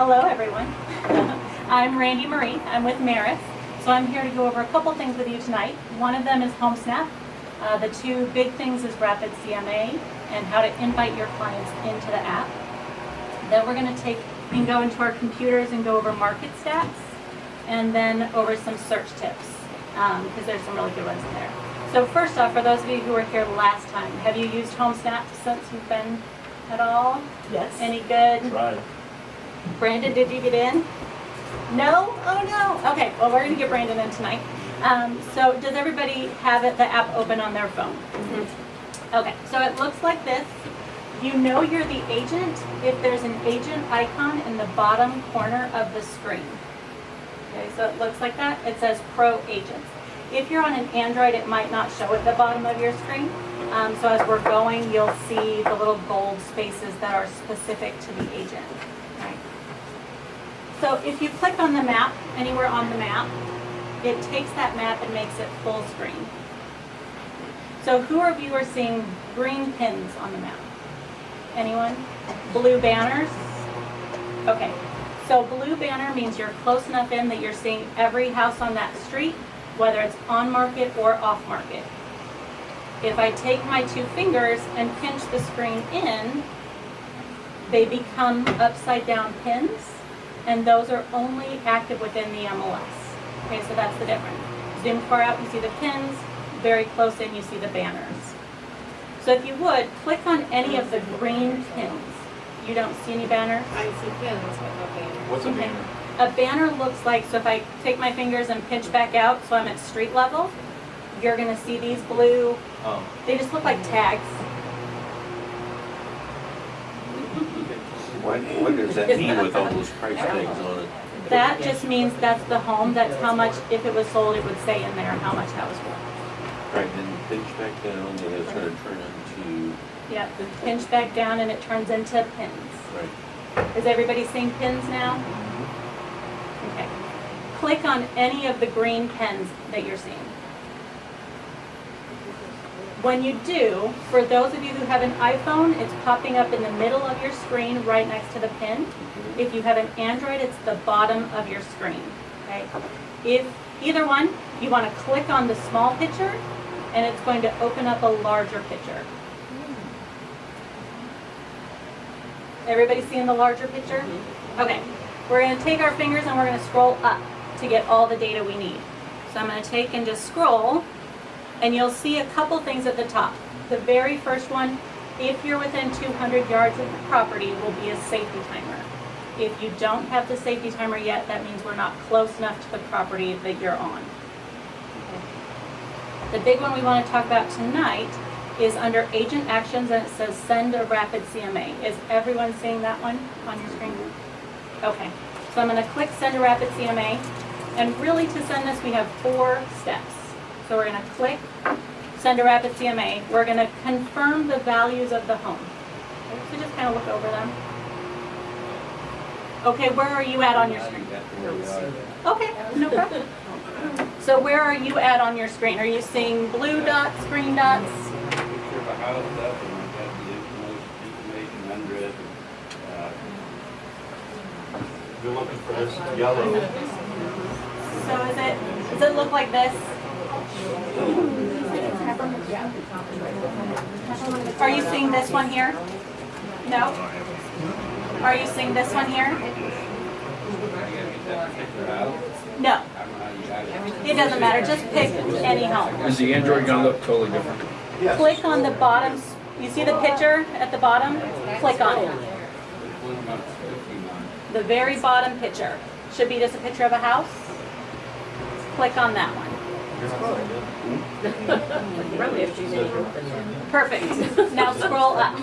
Hello, everyone. I'm Randy Marie. I'm with Maris. So I'm here to go over a couple things with you tonight. One of them is HomeSnap. The two big things is Rapid CMA and how to invite your clients into the app. Then we're going to take and go into our computers and go over market stats and then over some search tips because there's some really good ones in there. So first off, for those of you who were here last time, have you used HomeSnap since you've been at all? Yes. Any good? Right. Brandon, did you get in? No? Oh no. Okay, well we're going to get Brandon in tonight. So does everybody have the app open on their phone? Mm-hmm. Okay, so it looks like this. You know you're the agent if there's an agent icon in the bottom corner of the screen. Okay, so it looks like that. It says Pro Agents. If you're on an Android, it might not show at the bottom of your screen. So as we're going, you'll see the little gold spaces that are specific to the agent. Right. So if you click on the map, anywhere on the map, it takes that map and makes it full screen. So who of you are seeing green pins on the map? Anyone? Blue banners? Okay. So blue banner means you're close enough in that you're seeing every house on that street, whether it's on market or off market. If I take my two fingers and pinch the screen in, they become upside down pins, and those are only active within the MLS. Okay, so that's the difference. Zoom far out, you see the pins. Very close in, you see the banners. So if you would, click on any of the green pins. You don't see any banners? I see pins, but no banners. What's a Okay. banner? A banner looks like, so if I take my fingers and pinch back out so I'm at street level, you're going to see these blue, Oh. they just look like tags. What does that mean with all those price tags on it? That just means that's the home, that's how much, if it was sold, it would say in there how much that was worth. Right, then pinch back down, and it's gonna turn into, Yep, pinch back down and it turns into pins. right. Is everybody seeing pins now? Okay. Click on any of the green pins that you're seeing. When you do, for those of you who have an iPhone, it's popping up in the middle of your screen right next to the pin. If you have an Android, it's the bottom of your screen. Okay? If either one, you want to click on the small picture and it's going to open up a larger picture. Everybody seeing the larger picture? Okay. We're going to take our fingers and we're going to scroll up to get all the data we need. So I'm going to take and just scroll, and you'll see a couple things at the top. The very first one, if you're within 200 yards of the property, will be a safety timer. If you don't have the safety timer yet, that means we're not close enough to the property that you're on. Okay. The big one we want to talk about tonight is under Agent Actions, and it says Send a Rapid CMA. Is everyone seeing that one on your screen? Okay. So I'm going to click Send a Rapid CMA, and really to send this we have 4 steps. So we're going to click Send a Rapid CMA. We're going to confirm the values of the home. Okay, so just kind of look over them. Okay, where are you at on your screen? Okay, no problem. So where are you at on your screen? Are you seeing blue dots, green dots? Picture of a house up and we've got the information under it. You're looking for this yellow. So does it look like this? Are you seeing this one here? No? Are you seeing this one here? No. It doesn't matter, just pick any home. Is the Android gonna look totally different? Click on the bottom, you see the picture at the bottom? Click on it. The very bottom picture. Should be just a picture of a house. Click on that one. Perfect. Now scroll up.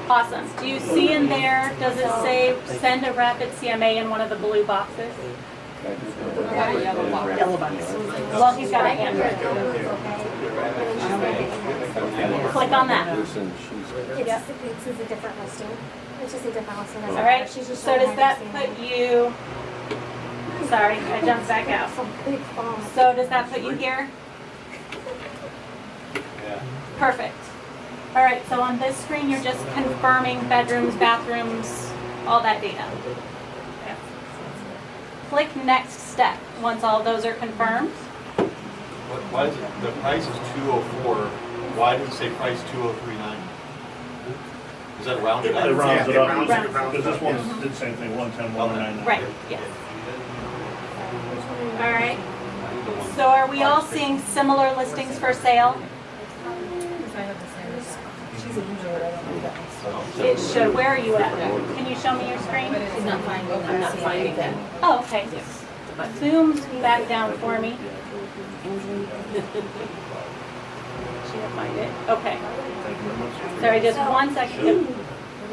Awesome. Do you see in there, does it say Send a Rapid CMA in one of the blue boxes? Yellow box. Well, he's got an Android. Click on that. Listen, she's, It's a different listing. It's just a different listing. All right. So does that put you, sorry, I jumped back out. It's a big font. So does that put you here? Yeah. Perfect. All right, so on this screen, you're just confirming bedrooms, bathrooms, all that data. Okay. Click next step, once all those are confirmed. Why is it, the price is 204, why does it say price 2039? Is that rounded up? It rounds it up, rounds because this one did the same thing, 110, 199. Right, yes. All right, so are we all seeing similar listings for sale? It should, where are you at? Can you show me your screen? She's not finding them. I'm not finding them. Oh, okay. Zoom back down for me. She didn't find it. Okay. Thank you very much. Sorry, just one second.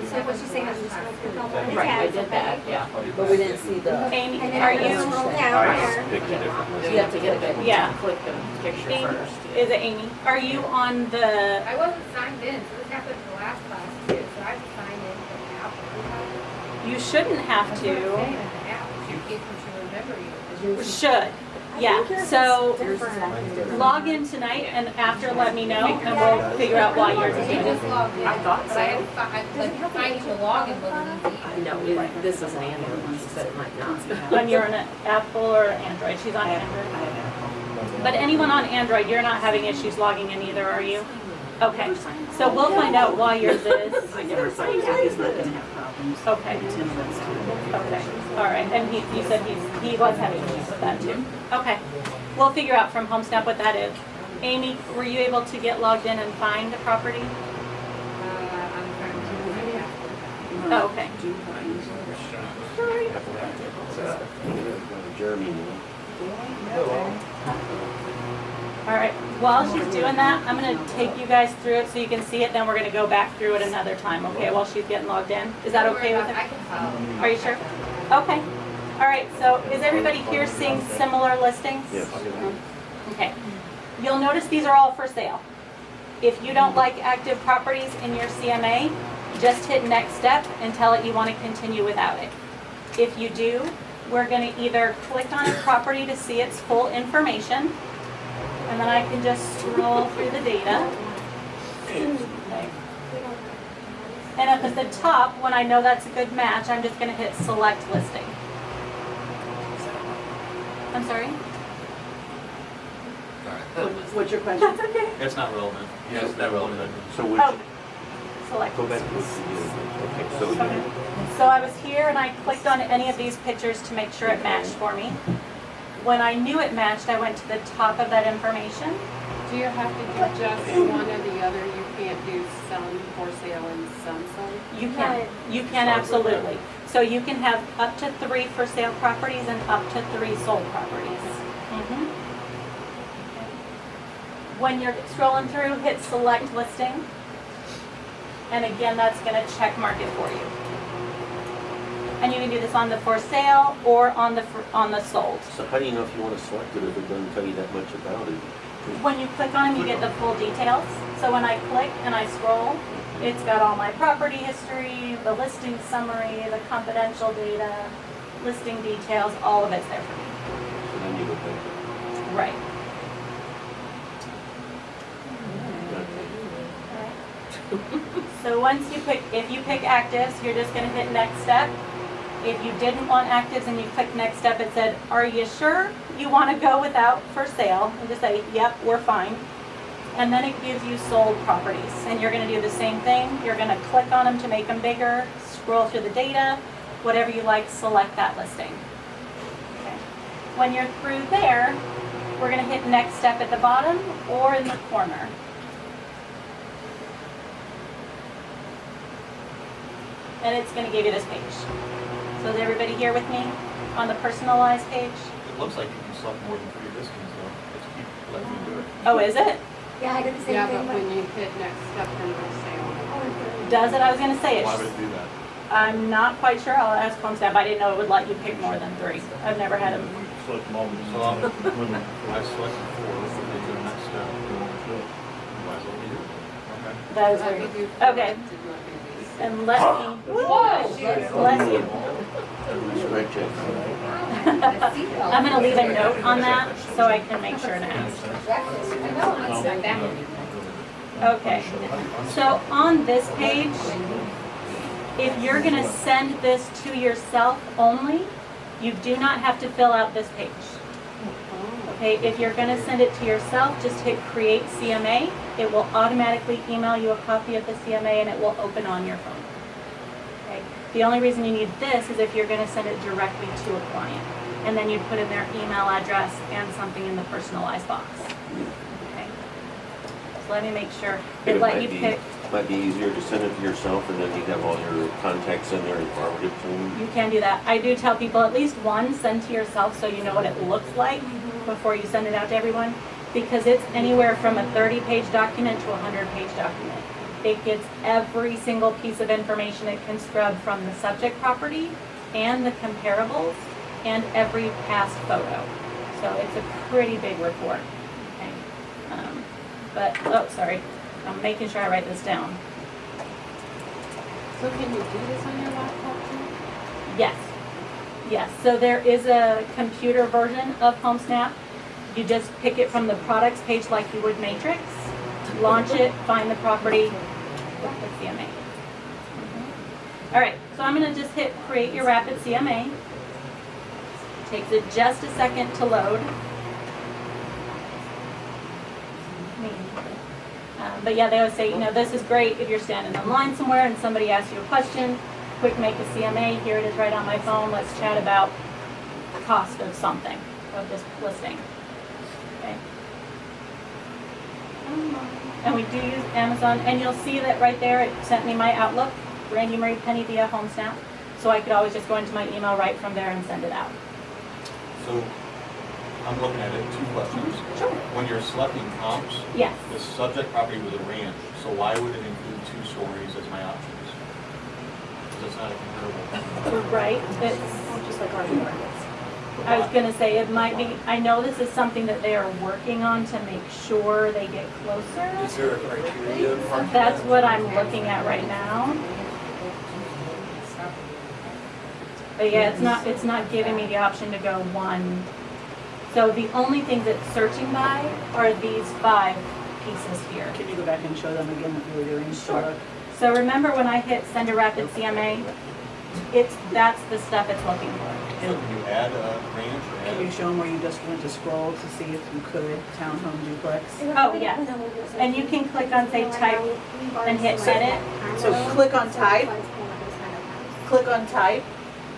So what she's saying is just click on one Right, I tab, did that, okay? yeah. But we didn't see the, Amy, And then are it goes you, scroll I down just there. picked a different list. you have to get a good, Yeah. click the picture Amy, first. is it Amy? Are you on the, I wasn't signed in, so this happened in the last class too, so I just signed in for the app. you shouldn't have That's what I'm saying, to. in the app, in case we should remember you. Should, I yeah. think yours is So different. log in tonight and after let me know and we'll figure out why yours is He just different. logged in. I thought But I so. had, like, finding the login wasn't easy. I know, this is an Android one, so it might not. When you're on an Apple or Android, she's on Android. But anyone on Android, you're not having issues logging in either, are you? Okay, so we'll find out why yours is. I never signed in, he's not gonna have problems. Okay. Tim wants to. Okay, all right, and you said he was having issues with that too. Okay, we'll figure out from HomeSnap what that is. Amy, were you able to get logged in and find the property? I'm trying to do my app. Oh, okay. Jeremy, All right, while she's doing that, I'm gonna take you guys through it so you can see it, then we're gonna go back through it another time, okay, while she's getting logged in? Is that Don't worry okay with about it, it? I can follow. Are you sure? Okay. All right, so is everybody here seeing similar listings? Yes. Okay. You'll notice these are all for sale. If you don't like active properties in your CMA, just hit next step and tell it you want to continue without it. If you do, we're going to either click on a property to see its full information, and then I can just scroll through the data. Okay. And up at the top, when I know that's a good match, I'm just going to hit select listing. I'm sorry? What's your question? That's okay. It's not relevant. Yes, not relevant. So which, Oh, select go back listing. to the, okay, so Okay. So I was here and I clicked on any of these pictures to make sure it matched for me. When I knew it matched, I went to the top of that information. Do you have to do just one or the other? You can't do some for sale and some sold? You can absolutely. So you can have up to 3 for sale properties and up to 3 sold properties. Mhm. When you're scrolling through, hit select listing. And again, that's gonna check mark it for you. And you can do this on the for sale or on the sold. so how do you know if you want to select it if it doesn't tell you that much about it? When you click on them, you get the full details. So when I click and I scroll, it's got all my property history, the listing summary, the confidential data, listing details, all of it's there for me. So then you go back. Right. So once you pick, if you pick actives, you're just gonna hit next step. If you didn't want actives and you click next step, it said, are you sure you wanna go without for sale? And just say, yep, we're fine. And then it gives you sold properties. And you're gonna do the same thing. You're gonna click on them to make them bigger, scroll through the data, whatever you like, select that listing. Okay. When you're through there, we're gonna hit next step at the bottom or in the corner. And it's gonna give you this page. So is everybody here with me on the personalized page? It looks like you can select more than 3 listings though. Let's keep letting you do it. Oh, is it? Yeah, I did the same Yeah, thing. but when you hit next step, then it'll say on. Does it? I was gonna say it. Why would it do that? I'm not quite sure. I'll ask HomeSnap. I didn't know it would let you pick more than 3. I've never had them. Select them all. So I selected 4, so they do the next step. Might as well do it. Okay. That is Let me weird. do Okay. correct and let me do- And let me, bless you. Strike check. I'm gonna leave a note on that so I can make sure to ask. I know, it's like that. Okay, so on this page, if you're gonna send this to yourself only, you do not have to fill out this page. Okay, if you're gonna send it to yourself, just hit Create CMA. It will automatically email you a copy of the CMA and it will open on your phone. Okay, the only reason you need this is if you're gonna send it directly to a client. And then you put in their email address and something in the personalized box. Okay, so let me make sure. It let you pick. Might be easier to send it to yourself and then you have all your contacts in there and forward it to them. You can do that. I do tell people at least one, send to yourself so you know what it looks like before you send it out to everyone, because it's anywhere from a 30-page document to a 100-page document. It gets every single piece of information it can scrub from the subject property and the comparables and every past photo. So it's a pretty big report. Okay. Sorry. I'm making sure I write this down. So can you do this on your laptop too? Yes. Yes. So there is a computer version of HomeSnap. You just pick it from the products page like you would Matrix, launch it, find the property, the CMA. All right. So I'm going to just hit Create Your Rapid CMA. Takes it just a second to load. But yeah, they always say, this is great if you're standing in line somewhere and somebody asks you a question, quick make a CMA, here it is right on my phone, let's chat about the cost of something, of this listing. Okay. And we do use Amazon, and you'll see that right there, it sent me my Outlook, Randy Marie Penny via HomeSnap, so I could always just go into my email right from there and send it out. So, I'm looking at it, two questions. Sure. When you're selecting comps, Yes. the subject property was a ranch, so why would it include 2 stories as my options? Because it's not a comparable. Right, Just like our markets. I was gonna say, it might be, I know this is something that they are working on to make sure they get closer. Is there a criteria? That's what I'm looking at right now. But yeah, it's not giving me the option to go one. So the only things it's searching by are these 5 pieces here. Can you go back and show them again what you were doing? Sure. So remember when I hit Send a Rapid CMA, that's the stuff it's looking for. So can you add a ranch or Can you add? show them where you just went to scroll to see if you could, townhome duplex? Oh, yes. And you can click on, say, type and hit edit. So click on type. Click on type,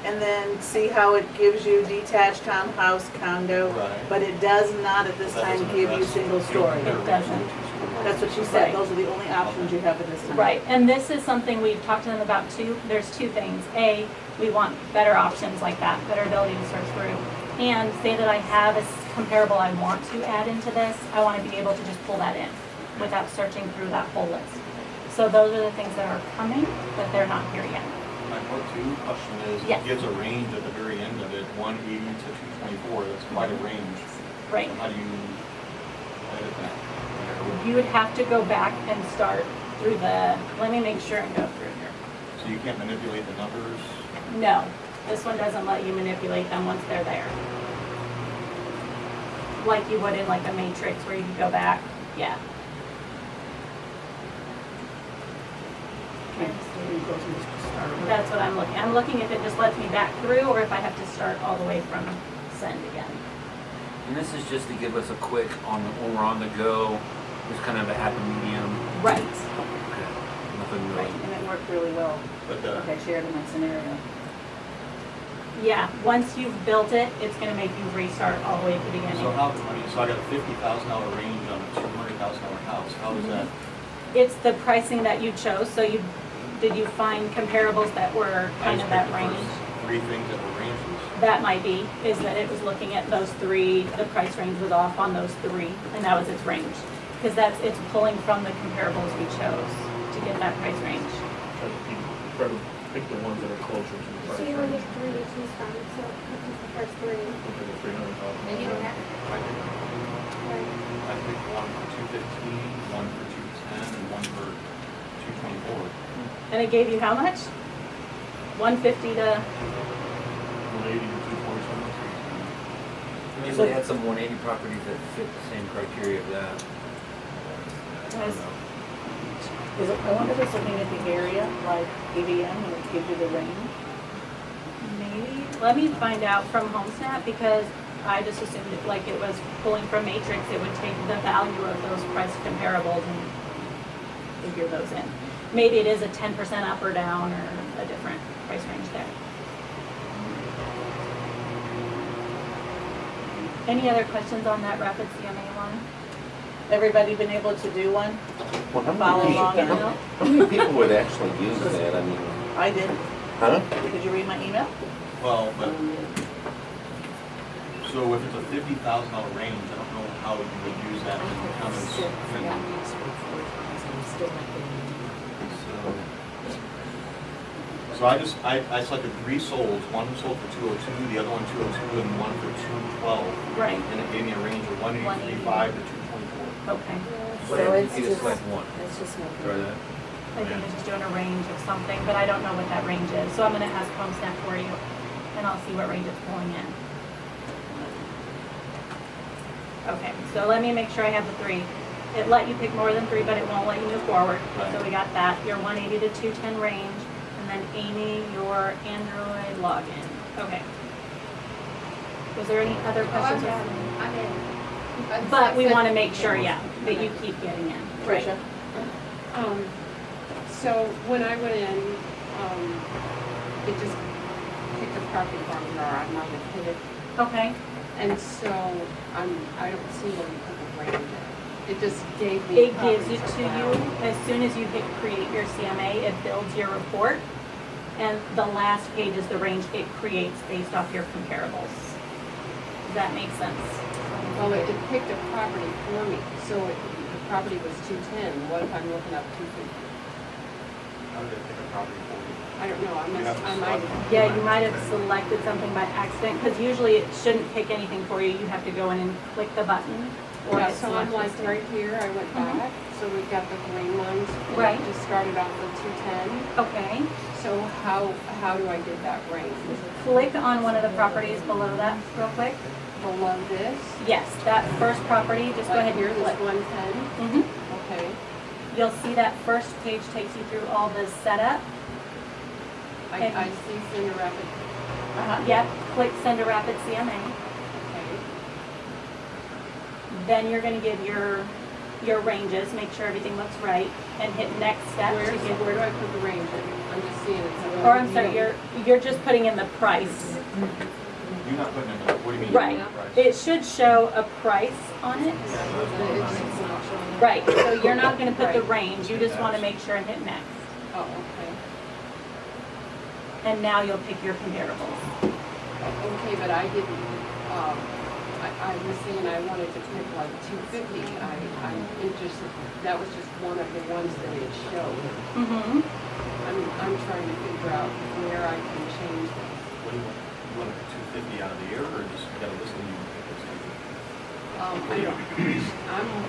and then see how it gives you detached townhouse, condo, Right. but it does not at this That time doesn't give you address- single you don't story. compare It ranch doesn't. and 2 stories. That's what she said, Right. those are the only options you have at this time. Right, and this is something we've talked to them about too. There's 2 things. A, we want better options like that, better ability to search through. And say that I have a comparable I want to add into this, I want to be able to just pull that in without searching through that whole list. So those are the things that are coming, but they're not here yet. My part 2 question is, Yes. it gives a range at the very end of it, 180 to 224, that's quite a range. Right. How do you edit that? You would have to go back and start through let me make sure and go through here. So you can't manipulate the numbers? No, this one doesn't let you manipulate them once they're there. Like you would in like a matrix where you could go back, yeah. Okay, so you go to this start. That's what I'm looking. I'm looking if it just lets me back through or if I have to start all the way from send again. And this is just to give us a quick when we're on the go, just kind of a happy medium. Right, Okay. Nothing right. really. And it worked really well. But Okay, shared in my scenario. Yeah, once you've built it, it's gonna make you restart all the way at the beginning. so so I got a $50,000 range on a $200,000 house, how is that? It's the pricing that you chose, so did you find comparables that were I kind just of that picked the range? first 3 things that were ranges. That might be, is that it was looking at those 3, the price range was off on those 3, and that was its range. Because it's pulling from the comparables we chose to get that price range. Try to pick the ones that are closer to the So price you only range. have 3 to choose from, so this is the first 3. Look at the 300,000. And you don't have, I picked one for 215, one for 210, and one for 224. And it gave you how much? 150 to, 180 to 247. We usually had some 180 properties that fit the same criteria of that. was I wonder if it's looking at the area, like ADM, and it gives you the range? Maybe, let me find out from HomeSnap, because I just assumed it, like it was pulling from Matrix, it would take the value of those price comparables and figure those in. Maybe it is a 10% up or down or a different price range there. Any other questions on that Rapid CMA one? Everybody been able to do one? Well, how Follow many along people, and how many people would actually use that? I mean, I did. huh? Did you read my email? Well, but, so if it's a $50,000 range, I don't know how you would use that in the comments. So I selected 3 solds, one sold for 202, the other one 202, and one for 212. Right. And it gave me a range of 183.5 to 224. Okay. So it's just. Select one. It's just making. Try that. I think it's just doing a range of something, but I don't know what that range is. So I'm gonna ask HomeSnap for you, and I'll see what range it's pulling in. Okay, so let me make sure I have the 3. It let you pick more than 3, but it won't let you move forward. Right. So we got that, your 180 to 210 range, and then Amy, your Android login. Okay. Was there any other questions? I'm in. But we wanna make sure, yeah, that you keep getting in. Right. Tricia? So when I went in, it just picked a property for me, or I might have hit it. Okay, And so I don't see where you put the range in. It just gave me. it gives it properties to you, around. as soon as you hit create your CMA, it builds your report. And the last page is the range it creates based off your comparables. Does that make sense? Well, it picked a property for me, so the property was 210. What if I'm looking up 250? How did it pick a property for you? I don't know, You have to I might. select. Yeah, you might have selected something by accident, because usually it shouldn't pick anything for you. You have to go in and click the button. Or Yeah, hit so I'm select like listing. right here, I went Mhm. back, so we've got the green lines. and it Right. Just started off with 210, Okay, so how do I get that range? click on one of the properties below that real quick. Below this? Yes, that first property, just go Like ahead here, and this click. 110, Mhm. okay. You'll see that first page takes you through all the setup. I see Cinder Rapid, Yep, click send a rapid CMA. okay. Then you're gonna give your ranges, make sure everything looks right, and hit next step to give. Where do I put the range in? I'm just seeing it. Or I'm sorry, you're just putting in the price. You're not putting in, what do you mean? Right. Price? It should show a price on it. It's not showing. Right, so you're not gonna put the range, you just wanna make sure and hit next. Oh, okay. And now you'll pick your comparables. Okay, but I didn't, I was saying I wanted to pick like 250. I'm interested, that was just one of the ones that it showed. Mm-hmm. I'm trying to figure out where I can change this. What do you want? You want to put 250 out of the air, or just you got a list and you pick those things?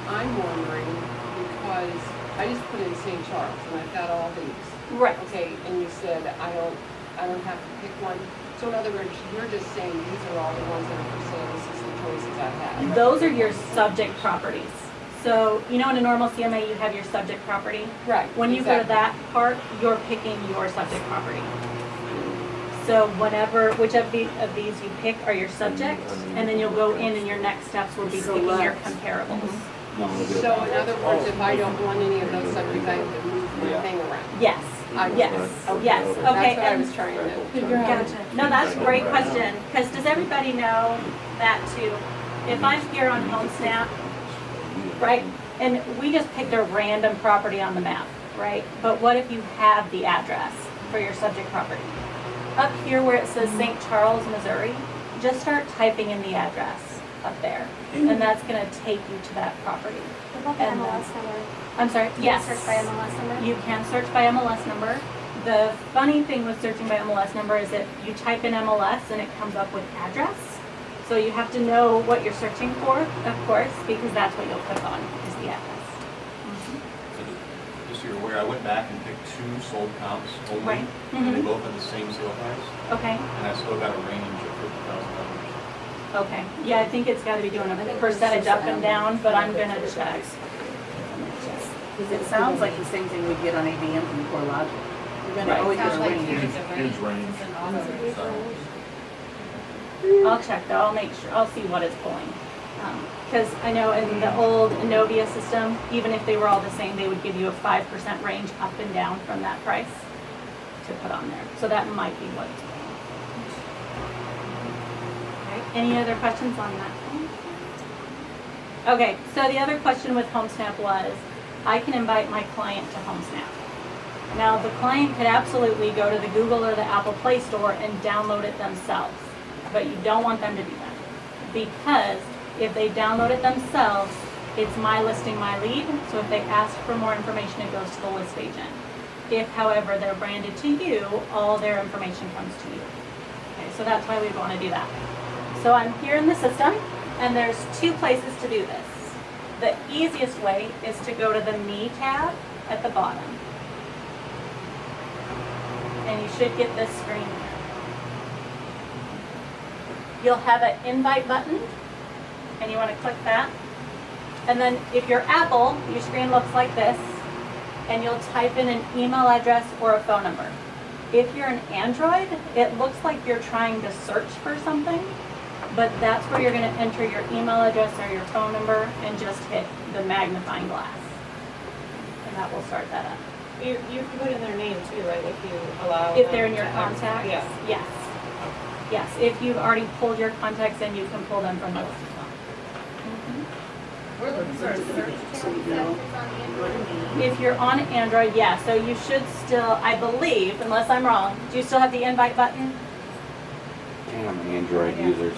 I'm wondering because I just put in St. Charles and I've got all these. Right. Okay, and you said I don't have to pick one. So in other words, you're just saying these are all the ones that are for sale, this is the choices I have. Those are your subject properties. So, you know, in a normal CMA, you have your subject property. Right. When you go to exactly. that part, you're picking your subject property. So whenever, which of these you pick are your subjects, and then you'll go in and your next steps will be picking your comparables. So in other words, if I don't want any of those subjects, I have to move my thing around. Yes, yes, yes, okay. That's what I and- was trying to figure out. Gotcha. No, that's a great question, because does everybody know that too? If I'm here on HomeSnap, right, and we just picked a random property on the map, right? But what if you have the address for your subject property? Up here where it says St. Charles, Missouri, just start typing in the address up there, and that's gonna take you to that property. What about the And MLS number? I'm sorry, Can you yes. Search by MLS number? You can search by MLS number. The funny thing with searching by MLS number is that you type in MLS and it comes up with address. So you have to know what you're searching for, of course, because that's what you'll click on, is the address. So just so you're aware, I went back and picked 2 sold comps only, Right. and they Mhm. both had the same sale price, Okay, and I still got a range of $50,000. okay. Yeah, I think it's gotta be doing a percentage up and down, but I'm gonna check. It sounds like the same thing we get on ADM from CoreLogic. You're gonna Right. always get a Sounds like range. here's the Huge range. range. And also, I'll check though, I'll make sure, I'll see what it's pulling. Because I know in the old Innovia system, even if they were all the same, they would give you a 5% range up and down from that price to put on there. So that might be what it's pulling. Okay, any other questions on that one? Okay, so the other question with HomeSnap was, I can invite my client to HomeSnap. Now, the client could absolutely go to the Google or the Apple Play Store and download it themselves, but you don't want them to do that. Because if they download it themselves, it's my listing, my lead, so if they ask for more information, it goes to the list agent. If, however, they're branded to you, all their information comes to you. Okay, so that's why we want to do that. So I'm here in the system, and there's two places to do this. The easiest way is to go to the Me tab at the bottom. And you should get this screen here. You'll have an invite button, and you want to click that. And then if you're Apple, your screen looks like this, and you'll type in an email address or a phone number. If you're an Android, it looks like you're trying to search for something, but that's where you're going to enter your email address or your phone number and just hit the magnifying glass. And that will start that up. You can put in their name too, right, if you allow If they're in them your to- contacts? Yeah. Yes. Yes, if you've already pulled your contacts, then you can pull them from the list as well. we're looking for a search term, is that if it's on the Android? If you're on Android, yeah, so you should still, I believe, unless I'm wrong, do you still have the invite button? Damn Android users.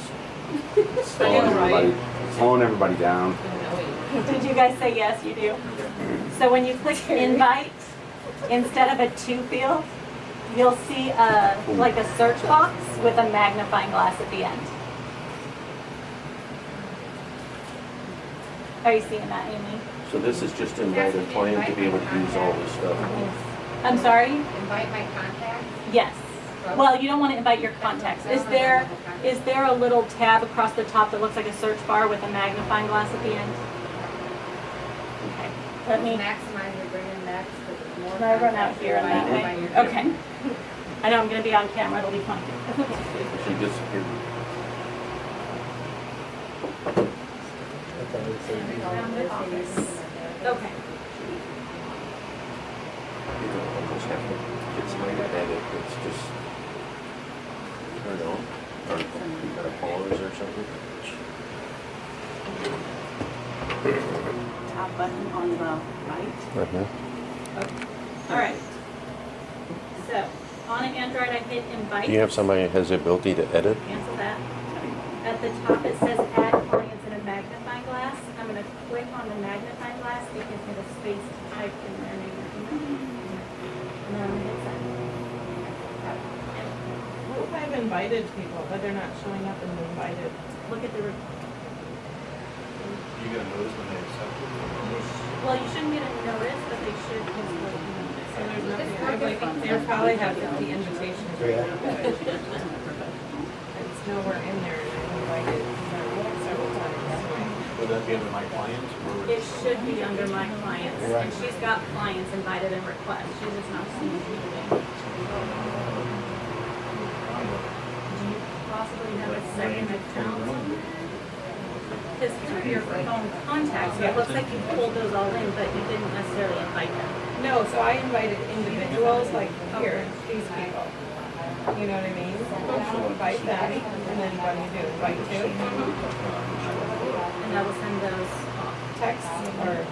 Right. Slowing everybody down. Did you guys say yes, you do? So when you click invite, instead of a to field, you'll see like a search box with a magnifying glass at the end. Are you seeing that, Amy? So this is just to invite a client to be able to use all this stuff. I'm sorry? Invite my contacts? Yes. Well, you don't want to invite your contacts. Is there a little tab across the top that looks like a search bar with a magnifying glass at the end? Okay. Let me. Maximize your bring index, but the more. Can I run out here and that way? Okay. I know I'm going to be on camera. It'll be fun. She disappeared. Okay. You don't almost have to get somebody to edit. It's just, I don't know, or you got a pause or something. Top button on the right. Okay. All right. So on an Android, I hit invite. Do you have somebody that has the ability to edit? Cancel that. At the top, it says add clients in a magnifying glass. I'm going to click on the magnifying glass. It gives me the space to type in their name and email. And then I'm going to hit send. What if I've invited people, but they're not showing up in the invited? Look at the. You get a notice when they accept it? Well, you shouldn't get a notice, but they should. So there's nothing, I like, they probably have the invitation. It's nowhere in there, and I invited several times. Would that be under my clients or? It should be under my clients, and she's got clients invited and requests. She's just not seeing anything. Do you possibly have a second account? Because through your phone contacts, it looks like you pulled those all in, but you didn't necessarily invite them. No, so I invited individuals, like here, these people. You know what I mean? So invite them, and then what do you do? Invite two? And that will send those off. Text or?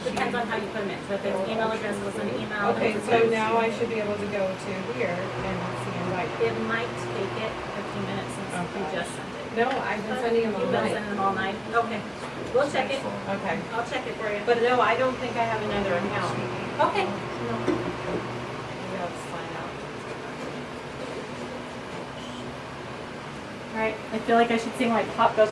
Depends on how you put them in. So if it's email address, we'll send an email. Okay, so now I should be able to go to here and see invite. It might take it a few minutes since you just sent it. No, I've been sending them all You've been night. sending them all night? Okay. We'll check it. Okay. I'll check it for you. But no, I don't think I have another account. Okay. Maybe I'll just sign out. All right. I feel like I should sing like Pop Goes